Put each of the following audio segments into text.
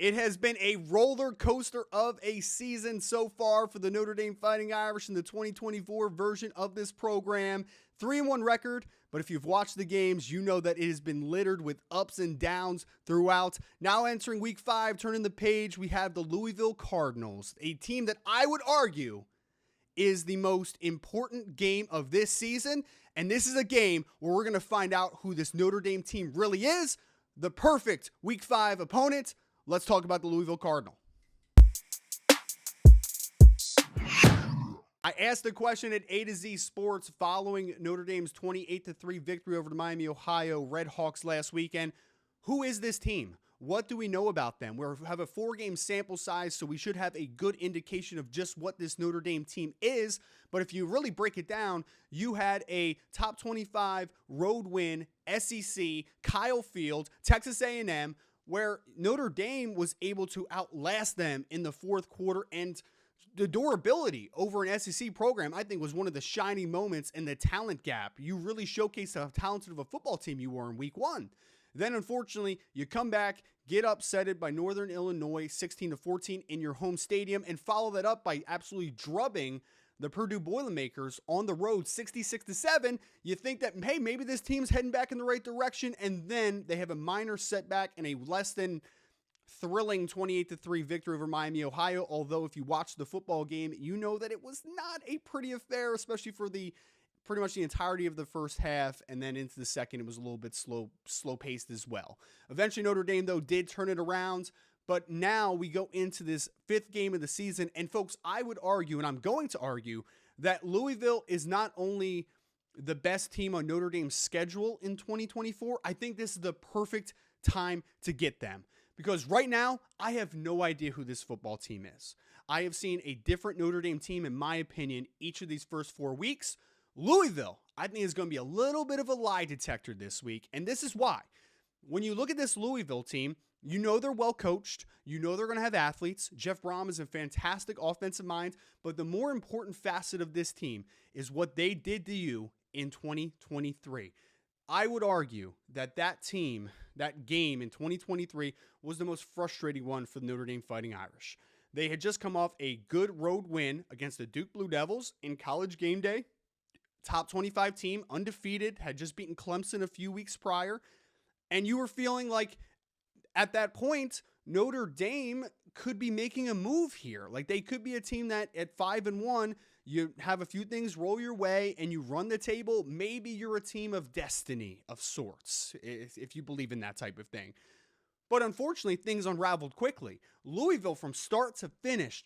It has been a roller coaster of a season so far for the Notre Dame Fighting Irish in the 2024 version of this program. 3-1 record, but if you've watched the games, you know that it has been littered with ups and downs throughout. Now entering week 5, turning the page, we have the Louisville Cardinals, a team that I would argue is the most important game of this season. And this is a game where we're going to find out who this Notre Dame team really is, the perfect week 5 opponent. Let's talk about the Louisville Cardinal. I asked the question at A to Z Sports following Notre Dame's 28-3 victory over the Miami, Ohio Redhawks last weekend. Who is this team? What do we know about them? We have a 4-game sample size, so we should have a good indication of just what this Notre Dame team is. But if you really break it down, you had a top 25 road win, SEC, Kyle Field, Texas A&M, where Notre Dame was able to outlast them in the fourth quarter. And the durability over an SEC program, I think, was one of the shining moments in the talent gap. You really showcased how talented of a football team you were in week 1. Then, unfortunately, you come back, get upsetted by Northern Illinois 16-14 in your home stadium, and follow that up by absolutely drubbing the Purdue Boilermakers on the road 66-7. You think that, hey, maybe this team's heading back in the right direction, and then they have a minor setback and a less than thrilling 28-3 victory over Miami, Ohio. Although if you watch the football game, you know that it was not a pretty affair, especially for pretty much the entirety of the first half, and then into the second, it was a little bit slow-paced as well. Eventually, Notre Dame, though, did turn it around, but now we go into this 5th game of the season, and folks, I would argue, and I'm going to argue, that Louisville is not only the best team on Notre Dame's schedule in 2024, I think this is the perfect time to get them, because right now, I have no idea who this football team is. I have seen a different Notre Dame team, in my opinion, each of these first 4 weeks. Louisville, I think, is going to be a little bit of a lie detector this week, and this is why. When you look at this Louisville team, you know they're well coached. You know they're going to have athletes. Jeff Brom is a fantastic offensive mind, but the more important facet of this team is what they did to you in 2023. I would argue that team, that game in 2023, was the most frustrating one for the Notre Dame Fighting Irish. They had just come off a good road win against the Duke Blue Devils in College Game Day. Top 25 team, undefeated, had just beaten Clemson a few weeks prior. And you were feeling like at that point, Notre Dame could be making a move here. Like they could be a team that at 5-1, you have a few things roll your way and you run the table. Maybe you're a team of destiny of sorts, if you believe in that type of thing. But unfortunately, things unraveled quickly. Louisville, from start to finish,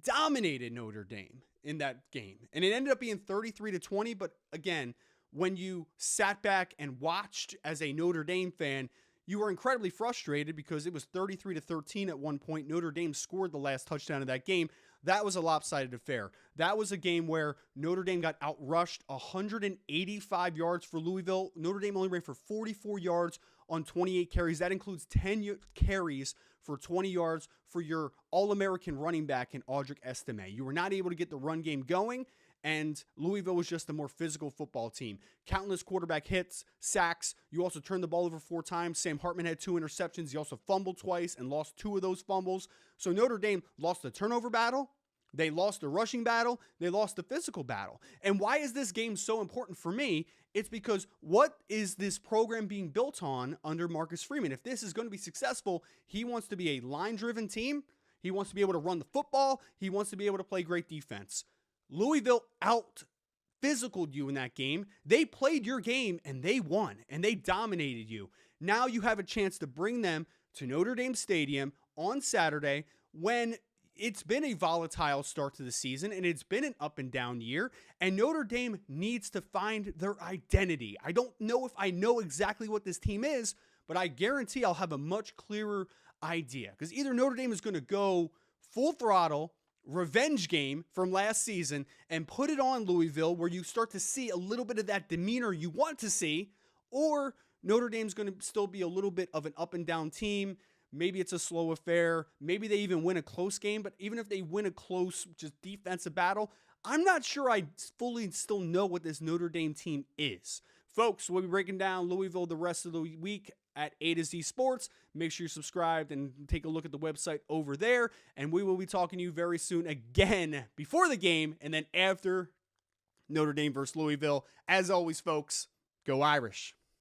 dominated Notre Dame in that game. And it ended up being 33-20. But again, when you sat back and watched as a Notre Dame fan, you were incredibly frustrated because it was 33-13 at one point. Notre Dame scored the last touchdown of that game. That was a lopsided affair. That was a game where Notre Dame got outrushed, 185 yards for Louisville. Notre Dame only ran for 44 yards on 28 carries. That includes 10 carries for 20 yards for your All-American running back in Audric Estime. You were not able to get the run game going, and Louisville was just a more physical football team. Countless quarterback hits, sacks. You also turned the ball over 4 times. Sam Hartman had 2 interceptions. He also fumbled twice and lost 2 of those fumbles. So Notre Dame lost the turnover battle. They lost the rushing battle. They lost the physical battle. And why is this game so important for me? It's because what is this program being built on under Marcus Freeman? If this is going to be successful, he wants to be a line-driven team. He wants to be able to run the football. He wants to be able to play great defense. Louisville out-physicaled you in that game. They played your game, and they won, and they dominated you. Now you have a chance to bring them to Notre Dame Stadium on Saturday when it's been a volatile start to the season, and it's been an up-and-down year, and Notre Dame needs to find their identity. I don't know if I know exactly what this team is, but I guarantee I'll have a much clearer idea, because either Notre Dame is going to go full throttle, revenge game from last season, and put it on Louisville where you start to see a little bit of that demeanor you want to see, or Notre Dame's going to still be a little bit of an up-and-down team. Maybe it's a slow affair. Maybe they even win a close game. But even if they win a close, just defensive battle, I'm not sure I fully still know what this Notre Dame team is. Folks, we'll be breaking down Louisville the rest of the week at A to Z Sports. Make sure you're subscribed and take a look at the website over there. And we will be talking to you very soon again before the game and then after Notre Dame versus Louisville. As always, folks, go Irish.